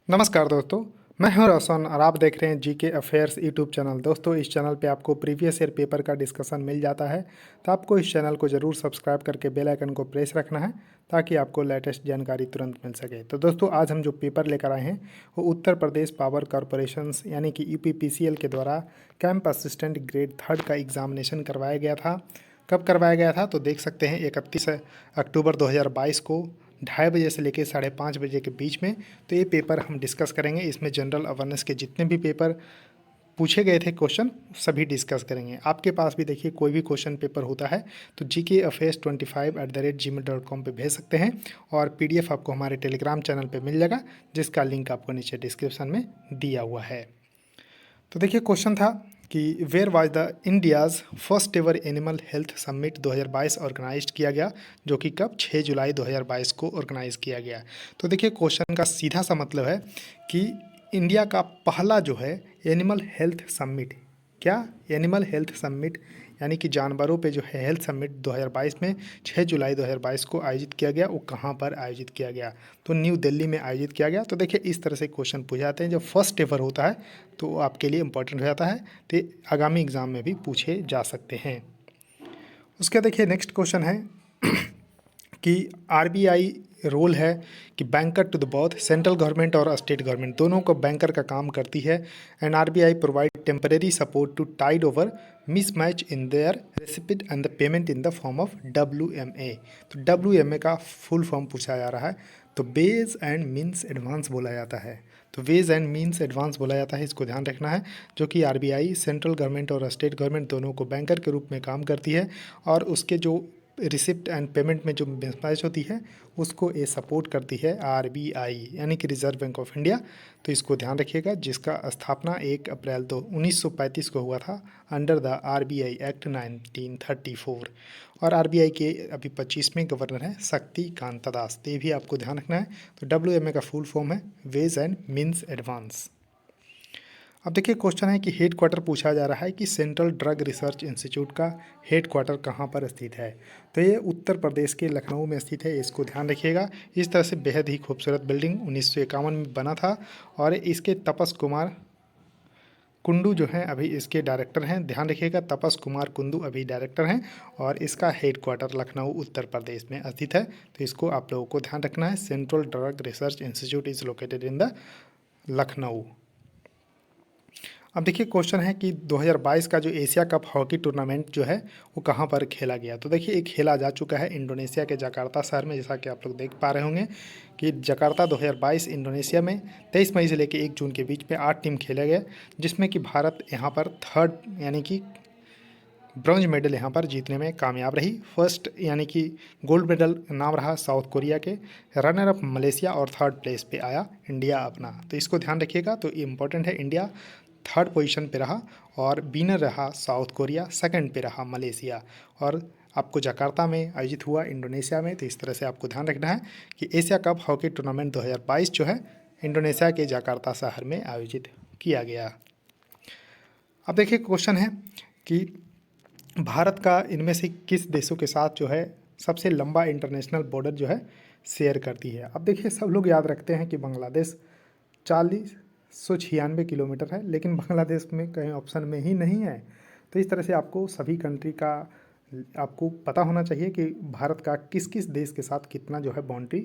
नमस्कार दोस्तों, मैं हूं रोशन और आप देख रहे हैं जीके अफेयर्स यूट्यूब चैनल। दोस्तों, इस चैनल पे आपको प्रीवियस ईयर पेपर का डिस्कशन मिल जाता है, तो आपको इस चैनल को ज़रूर सब्सक्राइब करके बेल आइकन को प्रेस रखना है ताकि आपको लेटेस्ट जानकारी तुरंत मिल सके। तो दोस्तों, आज हम जो पेपर लेकर आए हैं वो उत्तर प्रदेश पावर कॉरपोरेशंस यानी कि यूपीपीसीएल के द्वारा कैंप असिस्टेंट ग्रेड 3 का एग्जामिनेशन करवाया गया था। कब करवाया गया था तो देख सकते हैं 31 अक्टूबर 2022 को 2:30 से लेकर 5:30 बजे के बीच में। तो ये पेपर हम डिस्कस करेंगे। इसमें जनरल अवेयरनेस के जितने भी पेपर पूछे गए थे क्वेश्चन सभी डिस्कस करेंगे। आपके पास भी देखिए कोई भी क्वेश्चन पेपर होता है तो gkafairs25@gmail.com पे भेज सकते हैं और PDF आपको हमारे टेलीग्राम चैनल पे मिल जाएगा, जिसका लिंक आपको नीचे डिस्क्रिप्शन में दिया हुआ है। तो देखिए क्वेश्चन था कि where was the India's first ever animal health summit 2022 organize किया गया, जो कि कब 6 जुलाई 2022 को ऑर्गेनाइज किया गया। तो देखिए क्वेश्चन का सीधा सा मतलब है कि इंडिया का पहला जो है एनिमल हेल्थ समिट, क्या एनिमल हेल्थ समिट यानी कि जानवरों पे जो है हेल्थ समिट 2022 में 6 जुलाई 2022 को आयोजित किया गया, वो कहाँ पर आयोजित किया गया तो न्यू दिल्ली में आयोजित किया गया। तो देखिए इस तरह से क्वेश्चन पूछे जाते हैं, जब फर्स्ट एवर होता है तो वो आपके लिए इंपॉर्टेंट हो जाता है, तो आगामी एग्जाम में भी पूछे जा सकते हैं। उसका देखिए नेक्स्ट क्वेश्चन है कि आरबीआई रोल है कि banker to the both central government और स्टेट गवर्नमेंट दोनों को बैंकर का काम करती है। And RBI provide temporary support to tide over mismatch in their receipt and the payment in the form of WMA। तो WMA का फुल फॉर्म पूछा जा रहा है, तो वेज एंड मीन्स एडवांस बोला जाता है। तो वेज एंड मीन्स एडवांस बोला जाता है, इसको ध्यान रखना है, जो कि आरबीआई सेंट्रल गवर्नमेंट और स्टेट गवर्नमेंट दोनों को बैंकर के रूप में काम करती है और उसके जो रिसिप्ट एंड पेमेंट में जो मिसमैच होती है उसको ये सपोर्ट करती है आरबीआई यानी कि रिजर्व बैंक ऑफ इंडिया। तो इसको ध्यान रखिएगा, जिसका स्थापना 1 अप्रैल 1935 को हुआ था अंडर द आरबीआई एक्ट 1934। और आरबीआई के अभी 25वें गवर्नर हैं शक्तिकांत दास। तो ये भी आपको ध्यान रखना है। तो WMA का फुल फॉर्म है वेज एंड मीन्स एडवांस। अब देखिए क्वेश्चन है कि हेड क्वार्टर पूछा जा रहा है कि सेंट्रल ड्रग रिसर्च इंस्टीट्यूट का हेड क्वार्टर कहाँ पर स्थित है। तो ये उत्तर प्रदेश के लखनऊ में स्थित है, इसको ध्यान रखिएगा। इस तरह से बेहद ही खूबसूरत बिल्डिंग 1951 में बना था और इसके तपस कुमार कुंडू जो हैं अभी इसके डायरेक्टर हैं। ध्यान रखिएगा, तपस कुमार कुंडू अभी डायरेक्टर हैं और इसका हेड क्वार्टर लखनऊ उत्तर प्रदेश में स्थित है। तो इसको आप लोगों को ध्यान रखना है। Central drug research institute is located in the Lucknow. अब देखिए क्वेश्चन है कि 2022 का जो एशिया कप हॉकी टूर्नामेंट जो है वो कहाँ पर खेला गया। तो देखिए ये खेला जा चुका है इंडोनेशिया के जकार्ता शहर में, जैसा कि आप लोग देख पा रहे होंगे कि जकार्ता 2022 इंडोनेशिया में 23 मई से लेकर 1 जून के बीच में 8 टीम खेले गए, जिसमें कि भारत यहाँ पर थर्ड यानी कि ब्रॉन्ज मेडल यहाँ पर जीतने में कामयाब रही। फर्स्ट यानी कि गोल्ड मेडल नाम रहा साउथ कोरिया के, रनर अप मलेशिया और थर्ड प्लेस पे आया इंडिया अपना। तो इसको ध्यान रखिएगा, तो ये इंपॉर्टेंट है। इंडिया थर्ड पोजीशन पे रहा और विनर रहा साउथ कोरिया, सेकंड पे रहा मलेशिया और आपको जकार्ता में आयोजित हुआ इंडोनेशिया में। तो इस तरह से आपको ध्यान रखना है कि एशिया कप हॉकी टूर्नामेंट 2022 जो है इंडोनेशिया के जकार्ता शहर में आयोजित किया गया। अब देखिए क्वेश्चन है कि भारत का इनमें से किस देशों के साथ जो है सबसे लंबा इंटरनेशनल बॉर्डर जो है शेयर करती है। अब देखिए सब लोग याद रखते हैं कि बांग्लादेश 4096 किलोमीटर है, लेकिन बांग्लादेश में कहीं ऑप्शन में ही नहीं है। तो इस तरह से आपको सभी कंट्री का आपको पता होना चाहिए कि भारत का किस किस देश के साथ कितना जो है बाउंड्री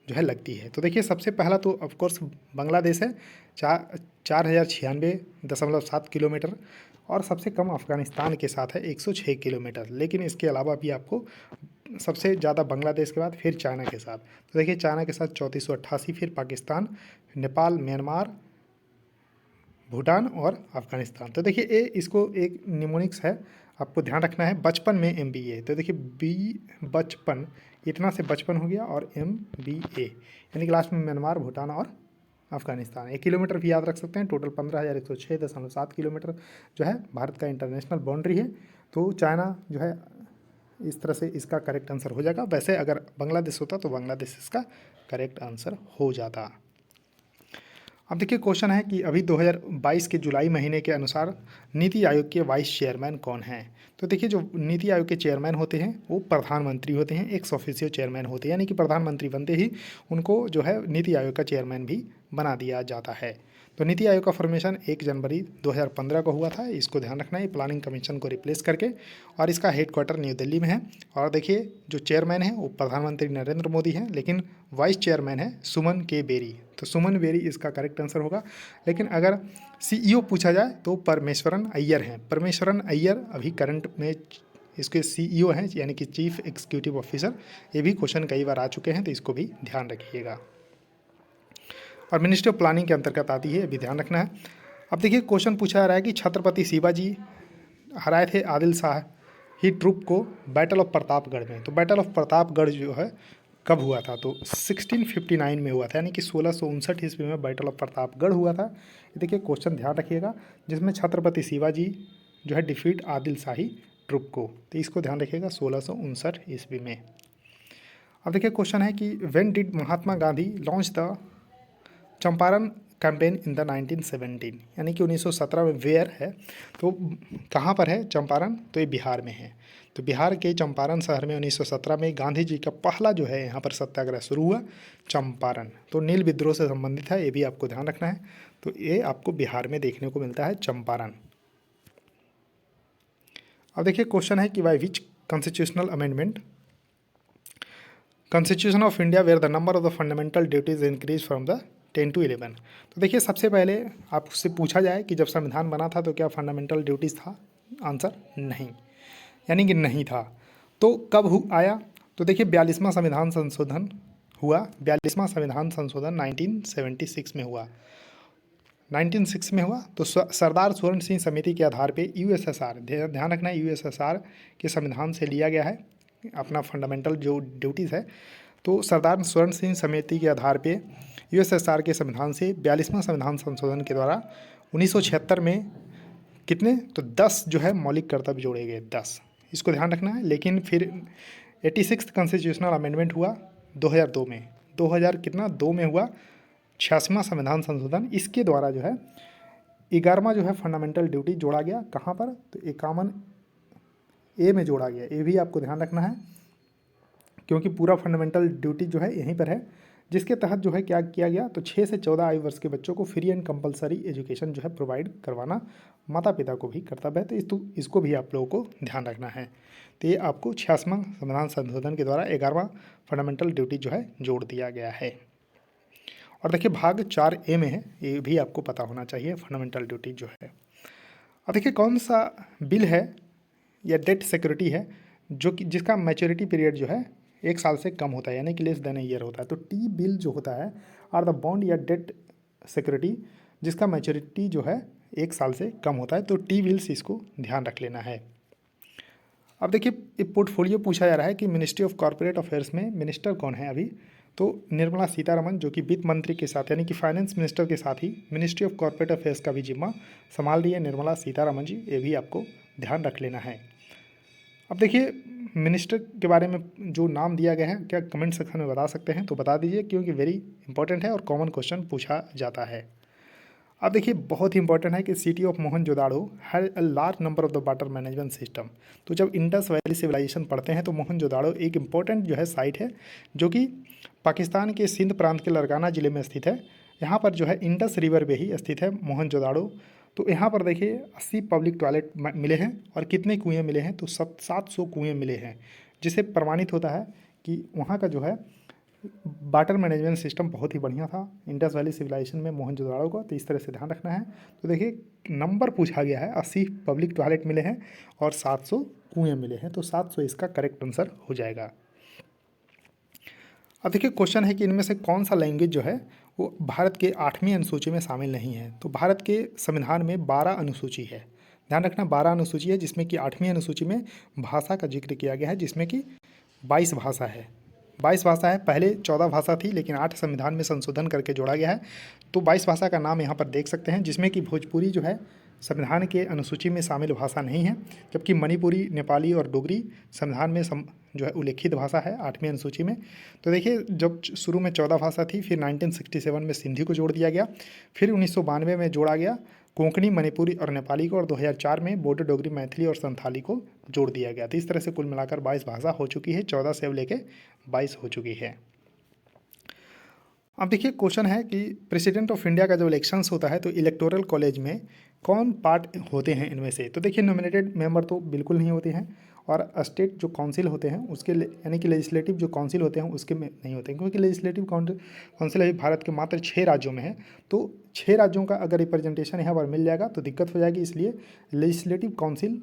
जो है लगती है। तो देखिए सबसे पहला तो ऑफकोर्स बांग्लादेश है, 4096.7 किलोमीटर और सबसे कम अफ़गानिस्तान के साथ है 106 किलोमीटर। लेकिन इसके अलावा भी आपको सबसे ज़्यादा बांग्लादेश के बाद फिर चाइना के साथ, तो देखिए चाइना के साथ 3488, फिर पाकिस्तान, नेपाल, म्यांमार, भूटान और अफ़गानिस्तान। तो देखिए ए इसको एक निमोनिक्स है, आपको ध्यान रखना है। बचपन में MBA, तो देखिए बी बचपन इतना से बचपन हो गया और MBA यानी कि लास्ट में म्यांमार, भूटान और अफ़गानिस्तान। 1 किलोमीटर भी याद रख सकते हैं। टोटल 15,106.7 किलोमीटर जो है भारत का इंटरनेशनल बाउंड्री है। तो चाइना जो है इस तरह से इसका करेक्ट आंसर हो जाएगा। वैसे अगर बांग्लादेश होता तो बांग्लादेश इसका करेक्ट आंसर हो जाता। अब देखिए क्वेश्चन है कि अभी 2022 के जुलाई महीने के अनुसार नीति आयोग के वाइस चेयरमैन कौन हैं। तो देखिए जो नीति आयोग के चेयरमैन होते हैं वो प्रधानमंत्री होते हैं, एक्स ऑफिशियो चेयरमैन होते हैं, यानी कि प्रधानमंत्री बनते ही उनको जो है नीति आयोग का चेयरमैन भी बना दिया जाता है। तो नीति आयोग का फॉर्मेशन 1 जनवरी 2015 को हुआ था, इसको ध्यान रखना है, प्लानिंग कमीशन को रिप्लेस करके, और इसका हेडक्वार्टर न्यू दिल्ली में है। और देखिए जो चेयरमैन है वो प्रधानमंत्री नरेंद्र मोदी हैं, लेकिन वाइस चेयरमैन है सुमन के बेरी। तो सुमन बेरी इसका करेक्ट आंसर होगा। लेकिन अगर सीईओ पूछा जाए तो परमेश्वरन अय्यर हैं। परमेश्वरन अय्यर अभी करंट में इसके सीईओ हैं, यानी कि चीफ एग्जीक्यूटिव ऑफिसर। ये भी क्वेश्चन कई बार आ चुके हैं, तो इसको भी ध्यान रखिएगा। और मिनिस्ट्री ऑफ प्लानिंग के अंतर्गत आती है, ये भी ध्यान रखना है। अब देखिए क्वेश्चन पूछा जा रहा है कि छत्रपति शिवाजी हराए थे आदिल शाह ही ट्रुप को बैटल ऑफ प्रतापगढ़ में। तो बैटल ऑफ प्रतापगढ़ जो है कब हुआ था, तो 1659 में हुआ था, यानी कि 1659 ईस्वी में बैटल ऑफ प्रतापगढ़ हुआ था। ये देखिए क्वेश्चन ध्यान रखिएगा, जिसमें छत्रपति शिवाजी जो है डिफीट आदिल शाही ट्रुप को। तो इसको ध्यान रखिएगा 1659 ईस्वी में। अब देखिए क्वेश्चन है कि when did Mahatma Gandhi launch the Champaran campaign in the 1917, यानी कि 1917 में वेयर है, तो कहाँ पर है चंपारण, तो ये बिहार में है। तो बिहार के चंपारण शहर में 1917 में गांधी जी का पहला जो है यहाँ पर सत्याग्रह शुरू हुआ, चंपारण। तो नील विद्रोह से संबंधित है, ये भी आपको ध्यान रखना है। तो ये आपको बिहार में देखने को मिलता है चंपारण। अब देखिए क्वेश्चन है कि by which constitutional amendment constitution of India were the number of the fundamental duties increase from the 10 to 11। तो देखिए सबसे पहले आपसे पूछा जाए कि जब संविधान बना था तो क्या फंडामेंटल ड्यूटीज़ था, आंसर नहीं, यानी कि नहीं था। तो कब आया, तो देखिए 42वां संविधान संशोधन हुआ। 42वां संविधान संशोधन 1976 में हुआ, 1906 में हुआ। तो सरदार स्वर्ण सिंह समिति के आधार पे यूएसएसआर, ध्यान रखना है, यूएसएसआर के संविधान से लिया गया है अपना फंडामेंटल जो ड्यूटीज़ है। तो सरदार स्वर्ण सिंह समिति के आधार पे यूएसएसआर के संविधान से 42वां संविधान संशोधन के द्वारा 1976 में कितने, तो 10 जो है मौलिक कर्तव्य जोड़े गए, 10, इसको ध्यान रखना है। लेकिन फिर 86th कॉन्स्टिट्यूशनल अमेंडमेंट हुआ 2002 में, 2000 कितना 2 में हुआ 86वां संविधान संशोधन। इसके द्वारा जो है 11वां जो है फंडामेंटल ड्यूटी जोड़ा गया, कहाँ पर, तो 51A में जोड़ा गया। ये भी आपको ध्यान रखना है, क्योंकि पूरा फंडामेंटल ड्यूटी जो है यहीं पर है, जिसके तहत जो है क्या किया गया, तो 6 से 14 आयु वर्ष के बच्चों को फ्री एंड कंपलसरी एजुकेशन जो है प्रोवाइड करवाना माता पिता को भी कर्तव्य है। तो इसको भी आप लोगों को ध्यान रखना है। तो ये आपको 86वां संविधान संशोधन के द्वारा 11वां फंडामेंटल ड्यूटी जो है जोड़ दिया गया है। और देखिए भाग 4A में है, ये भी आपको पता होना चाहिए फंडामेंटल ड्यूटी जो है। अब देखिए कौन सा बिल है या डेट सिक्योरिटी है जो कि जिसका मैच्योरिटी पीरियड जो है 1 साल से कम होता है, यानी कि लेस देन ईयर होता है। तो टी बिल जो होता है आर द बॉन्ड या डेट सिक्योरिटी जिसका मैच्योरिटी जो है 1 साल से कम होता है। तो टी बिल्स, इसको ध्यान रख लेना है। अब देखिए पोर्टफोलियो पूछा जा रहा है कि मिनिस्ट्री ऑफ कॉर्पोरेट अफेयर्स में मिनिस्टर कौन है अभी, तो निर्मला सीतारमण, जो कि वित्त मंत्री के साथ यानी कि फाइनेंस मिनिस्टर के साथ ही मिनिस्ट्री ऑफ कॉर्पोरेट अफेयर्स का भी जिम्मा संभाल रही है निर्मला सीतारमण जी। ये भी आपको ध्यान रख लेना है। अब देखिए मिनिस्टर के बारे में जो नाम दिया गया है, क्या कमेंट सेक्शन में बता सकते हैं, तो बता दीजिए, क्योंकि वेरी इंपॉर्टेंट है और कॉमन क्वेश्चन पूछा जाता है। अब देखिए बहुत ही इंपॉर्टेंट है कि city of Mohenjodaro has a large number of the water management system. तो जब इंडस वैली सिविलाइजेशन पढ़ते हैं तो मोहनजोदाड़ो एक इम्पॉर्टेंट जो है साइट है, जो कि पाकिस्तान के सिंध प्रांत के लरकाना ज़िले में स्थित है। यहाँ पर जो है इंडस रिवर पे ही स्थित है मोहनजोदाड़ो। तो यहाँ पर देखिए 80 पब्लिक टॉयलेट मिले हैं, और कितने कुएँ मिले हैं, तो 700 कुएँ मिले हैं, जिससे प्रमाणित होता है कि वहाँ का जो है वाटर मैनेजमेंट सिस्टम बहुत ही बढ़िया था इंडस वैली सिविलाइजेशन में मोहनजोदाड़ो का। तो इस तरह से ध्यान रखना है। तो देखिए नंबर पूछा गया है, 80 पब्लिक टॉयलेट मिले हैं और 700 कुएँ मिले हैं, तो 700 इसका करेक्ट आंसर हो जाएगा। अब देखिए क्वेश्चन है कि इनमें से कौन सा लैंग्वेज जो है वो भारत के 8वीं अनुसूची में शामिल नहीं है। तो भारत के संविधान में 12 अनुसूची है, ध्यान रखना 12 अनुसूची है, जिसमें कि 8वीं अनुसूची में भाषा का जिक्र किया गया है, जिसमें कि 22 भाषा है, 22 भाषा है। पहले 14 भाषा थी, लेकिन 8 संविधान में संशोधन करके जोड़ा गया है। तो 22 भाषा का नाम यहाँ पर देख सकते हैं, जिसमें कि भोजपुरी जो है संविधान के अनुसूची में शामिल भाषा नहीं है, जबकि मणिपुरी, नेपाली और डोगरी संविधान में जो है उल्लेखित भाषा है 8वीं अनुसूची में। तो देखिए जब शुरू में 14 भाषा थी, फिर 1967 में सिंधी को जोड़ दिया गया, फिर 1992 में जोड़ा गया कोंकणी, मणिपुरी और नेपाली को, और 2004 में बोडो, डोगरी, मैथिली और संथाली को जोड़ दिया गया। तो इस तरह से कुल मिलाकर 22 भाषा हो चुकी है, 14 से अब लेके 22 हो चुकी है। अब देखिए क्वेश्चन है कि प्रेसिडेंट ऑफ इंडिया का जब इलेक्शंस होता है तो इलेक्टोरल कॉलेज में कौन पार्ट होते हैं इनमें से। तो देखिए नॉमिनेटेड मेंबर तो बिल्कुल नहीं होते हैं, और स्टेट जो काउंसिल होते हैं उसके यानी कि लेजिस्लेटिव जो काउंसिल होते हैं उसके में नहीं होते हैं, क्योंकि लेजिस्लेटिव काउंसिल अभी भारत के मात्र 6 राज्यों में है। तो 6 राज्यों का अगर रिप्रेजेंटेशन यहाँ पर मिल जाएगा तो दिक्कत हो जाएगी, इसलिए लेजिस्लेटिव काउंसिल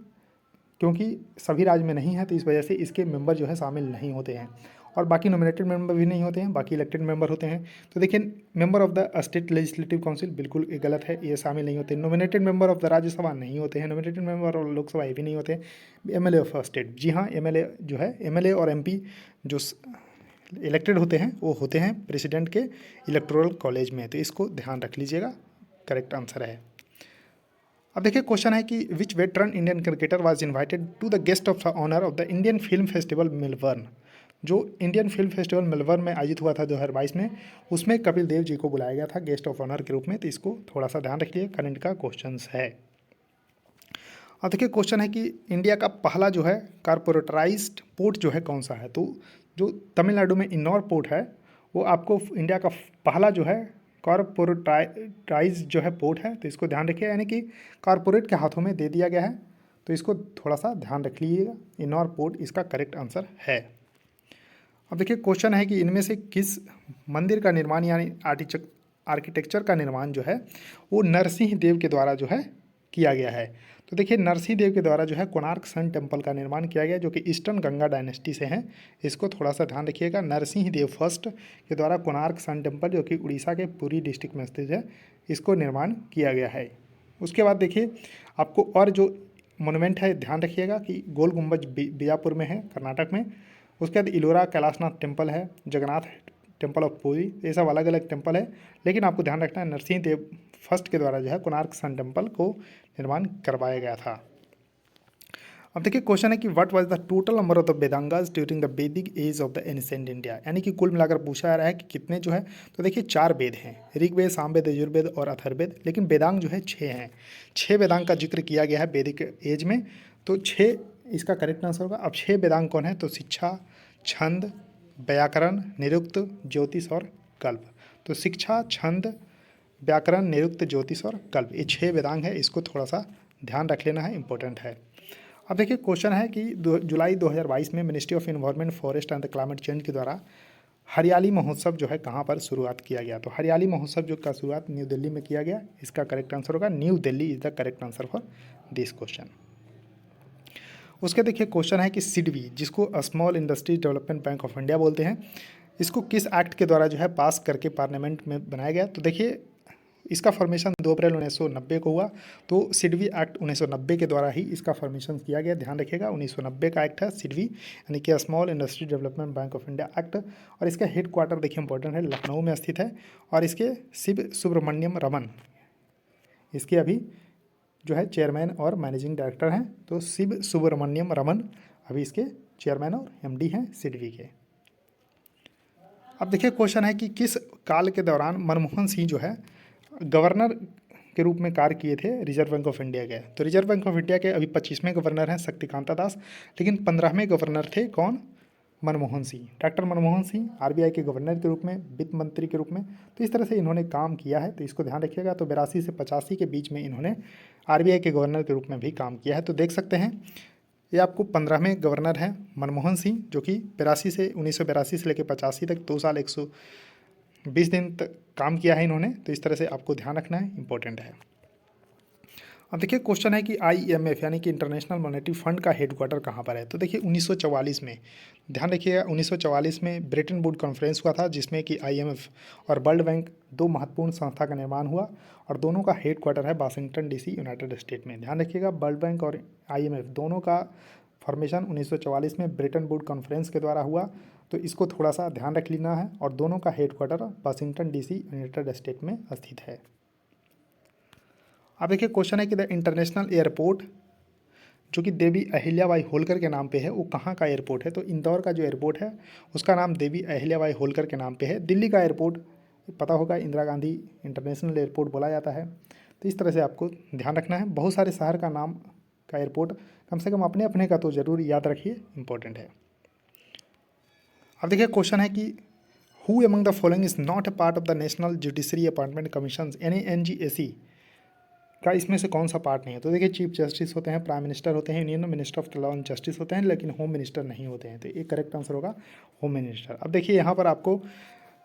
क्योंकि सभी राज्य में नहीं है तो इस वजह से इसके मेंबर जो है शामिल नहीं होते हैं, और बाकी नॉमिनेटेड मेंबर भी नहीं होते हैं, बाकी इलेक्टेड मेंबर होते हैं। तो देखिए member of the state legislative council बिल्कुल ये गलत है, ये शामिल नहीं होते। Nominated member of the Rajya Sabha नहीं होते हैं, नॉमिनेटेड मेंबर ऑफ लोकसभा ये भी नहीं होते। एमएलए ऑफ स्टेट, जी हाँ, एमएलए जो है, एमएलए और एमपी जो इलेक्टेड होते हैं वो होते हैं प्रेसिडेंट के इलेक्टोरल कॉलेज में, तो इसको ध्यान रख लीजिएगा, करेक्ट आंसर है। अब देखिए क्वेश्चन है कि which veteran Indian cricketer was invited to the guest of the honour of the Indian film festival Melbourne. जो इंडियन फिल्म फेस्टिवल मेलबर्न में आयोजित हुआ था 2022 में, उसमें कपिल देव जी को बुलाया गया था गेस्ट ऑफ ऑनर के रूप में, तो इसको थोड़ा सा ध्यान रखिए, करंट का क्वेश्चन है। अब देखिए क्वेश्चन है कि इंडिया का पहला जो है कारपोरेटराइज्ड पोर्ट जो है कौन सा है। तो जो तमिलनाडु में इन्नौर पोर्ट है वो आपको इंडिया का पहला जो है कॉरपोरेटाइज जो है पोर्ट है, तो इसको ध्यान रखिए, यानी कि कॉरपोरेट के हाथों में दे दिया गया है, तो इसको थोड़ा सा ध्यान रख लीजिएगा, इन्नौर पोर्ट इसका करेक्ट आंसर है। अब देखिए क्वेश्चन है कि इनमें से किस मंदिर का निर्माण यानी आर्किटेक्चर का निर्माण जो है वो नरसिंह देव के द्वारा जो है किया गया है। तो देखिए नरसिंह देव के द्वारा जो है कोणार्क सन टेम्पल का निर्माण किया गया, जो कि ईस्टर्न गंगा डायनेस्टी से हैं, इसको थोड़ा सा ध्यान रखिएगा। नरसिंह देव फर्स्ट के द्वारा कोणार्क सन टेम्पल जो कि उड़ीसा के पुरी डिस्ट्रिक्ट में स्थित है, इसको निर्माण किया गया है। उसके बाद देखिए आपको और जो मोनूमेंट है ध्यान रखिएगा कि गोल गुम्बज बीजापुर में है, कर्नाटक में। उसके बाद इलोरा कैलाशनाथ टेम्पल है, जगन्नाथ टेम्पल ऑफ पुरी, ये सब अलग अलग टेम्पल है, लेकिन आपको ध्यान रखना है नरसिंह देव फर्स्ट के द्वारा जो है कोणार्क सन टेम्पल को निर्माण करवाया गया था। अब देखिए क्वेश्चन है कि what was the total number of the Vedangas during the Vedic age of the ancient India, यानी कि कुल मिलाकर पूछा जा रहा है कि कितने जो है। तो देखिए 4 वेद हैं, ऋग्वेद, सामवेद, यजुर्वेद और अथर्ववेद, लेकिन वेदांग जो है 6 हैं। 6 वेदांग का जिक्र किया गया है वैदिक एज में, तो 6 इसका करेक्ट आंसर होगा। अब 6 वेदांग कौन है, तो शिक्षा, छंद, व्याकरण, निरुक्त, ज्योतिष और कल्प। तो शिक्षा, छंद, व्याकरण, निरुक्त, ज्योतिष और कल्प, ये 6 वेदांग है, इसको थोड़ा सा ध्यान रख लेना है, इंपॉर्टेंट है। अब देखिए क्वेश्चन है कि जुलाई 2022 में ministry of environment, forest and the climate change के द्वारा हरियाली महोत्सव जो है कहाँ पर शुरुआत किया गया। तो हरियाली महोत्सव जो का शुरुआत न्यू दिल्ली में किया गया, इसका करेक्ट आंसर होगा new Delhi is the correct answer for this question. उसके देखिए क्वेश्चन है कि सिडबी, जिसको small industries development bank of India बोलते हैं, इसको किस एक्ट के द्वारा जो है पास करके पार्लियामेंट में बनाया गया। तो देखिए इसका फॉर्मेशन 2 अप्रैल 1990 को हुआ, तो सिडबी एक्ट 1990 के द्वारा ही इसका फॉर्मेशन किया गया, ध्यान रखिएगा 1990 का एक्ट है सिडबी, यानी कि small industry development bank of India act. और इसका हेड क्वार्टर देखिए इंपॉर्टेंट है, लखनऊ में स्थित है, और इसके शिव सुब्रमण्यम रमन इसके अभी जो है चेयरमैन और मैनेजिंग डायरेक्टर हैं। तो शिव सुब्रमण्यम रमन अभी इसके चेयरमैन और एमडी हैं सिडबी के। अब देखिए क्वेश्चन है कि किस काल के दौरान मनमोहन सिंह जो है गवर्नर के रूप में कार्य किए थे रिजर्व बैंक ऑफ इंडिया के। तो रिजर्व बैंक ऑफ इंडिया के अभी 25वें गवर्नर हैं शक्तिकांता दास, लेकिन 15वें गवर्नर थे कौन, मनमोहन सिंह, डॉक्टर मनमोहन सिंह आरबीआई के गवर्नर के रूप में, वित्त मंत्री के रूप में। तो इस तरह से इन्होंने काम किया है, तो इसको ध्यान रखिएगा। तो 82 से 85 के बीच में इन्होंने आरबीआई के गवर्नर के रूप में भी काम किया है। तो देख सकते हैं ये आपको 15वें गवर्नर हैं मनमोहन सिंह, जो कि 1982 से लेकर 85 तक 2 साल 120 दिन तक काम किया है इन्होंने। तो इस तरह से आपको ध्यान रखना है, इंपॉर्टेंट है। अब देखिए क्वेश्चन है कि आईएमएफ यानी कि इंटरनेशनल मॉनेटरी फंड का हेडक्वार्टर कहाँ पर है। तो देखिए 1944 में, ध्यान रखिएगा 1944 में ब्रेटन वुड कॉन्फ्रेंस हुआ था, जिसमें कि आईएमएफ और वर्ल्ड बैंक 2 महत्वपूर्ण संस्था का निर्माण हुआ, और दोनों का हेडक्वार्टर है वाशिंगटन डीसी, यूनाइटेड स्टेट में। ध्यान रखिएगा वर्ल्ड बैंक और आईएमएफ दोनों का फॉर्मेशन 1944 में ब्रेटन वुड कॉन्फ्रेंस के द्वारा हुआ, तो इसको थोड़ा सा ध्यान रख लेना है। और दोनों का headquarter Washington DC, United state में स्थित है। अब देखिए क्वेश्चन है कि द इंटरनेशनल एयरपोर्ट जो कि देवी अहिल्याबाई होलकर के नाम पे है, वो कहाँ का एयरपोर्ट है। तो इंदौर का जो एयरपोर्ट है उसका नाम देवी अहिल्याबाई होलकर के नाम पे है। दिल्ली का एयरपोर्ट पता होगा इंदिरा गांधी इंटरनेशनल एयरपोर्ट बोला जाता है। तो इस तरह से आपको ध्यान रखना है, बहुत सारे शहर का नाम का एयरपोर्ट कम से कम अपने अपने का तो ज़रूर याद रखिए, इंपॉर्टेंट है। अब देखिए क्वेश्चन है कि who among the following is not a part of the national judiciary appointment commission यानी NGAC का इसमें से कौन सा पार्ट नहीं है? तो देखिए चीफ जस्टिस होते हैं, प्राइम मिनिस्टर होते हैं, union minister of law and justice होते हैं, लेकिन होम मिनिस्टर नहीं होते हैं। तो ये करेक्ट आंसर होगा होम मिनिस्टर। अब देखिए यहाँ पर आपको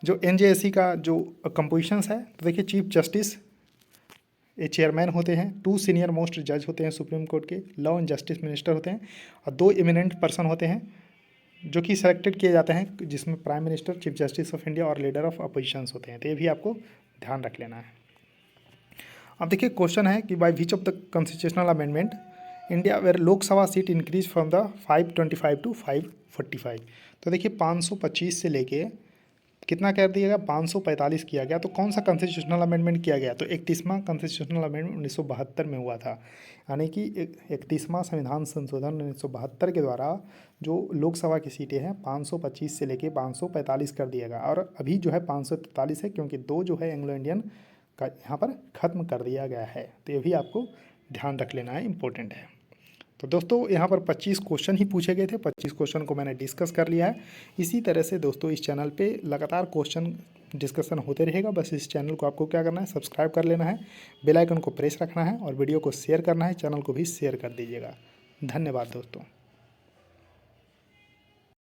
जो NJAC का जो कंपोजिशंस है, तो देखिए चीफ जस्टिस ये चेयरमैन होते हैं, 2 सीनियर मोस्ट जज होते हैं सुप्रीम कोर्ट के, लॉ एंड जस्टिस मिनिस्टर होते हैं, और 2 इमिनेंट पर्सन होते हैं जो कि सेलेक्टेड किए जाते हैं, जिसमें prime minister, chief justice of India और लीडर ऑफ अपोजिशंस होते हैं। तो ये भी आपको ध्यान रख लेना है। अब देखिए क्वेश्चन है कि by which of the constitutional amendment India were Lok Sabha seat increase from the 525 to 545। तो देखिए 525 से लेके कितना कर दिया गया, 545 किया गया। तो कौन सा कॉन्स्टिट्यूशनल अमेंडमेंट किया गया? तो 31वां कॉन्स्टिट्यूशनल अमेंडमेंट 1972 में हुआ था, यानी कि 31वां संविधान संशोधन 1972 के द्वारा जो लोकसभा की सीटें हैं 525 से लेके 545 कर दिया गया, और अभी जो है 543 है, क्योंकि 2 जो है एंग्लो इंडियन का यहाँ पर ख़त्म कर दिया गया है। तो ये भी आपको ध्यान रख लेना है, इम्पोर्टेंट है। तो दोस्तों यहाँ पर 25 क्वेश्चन ही पूछे गए थे, 25 क्वेश्चन को मैंने डिस्कस कर लिया है। इसी तरह से दोस्तों इस चैनल पे लगातार क्वेश्चन डिस्कशन होते रहेगा। बस इस चैनल को आपको क्या करना है, सब्सक्राइब कर लेना है, बेल आइकन को प्रेस रखना है और वीडियो को शेयर करना है, चैनल को भी शेयर कर दीजिएगा। धन्यवाद दोस्तों।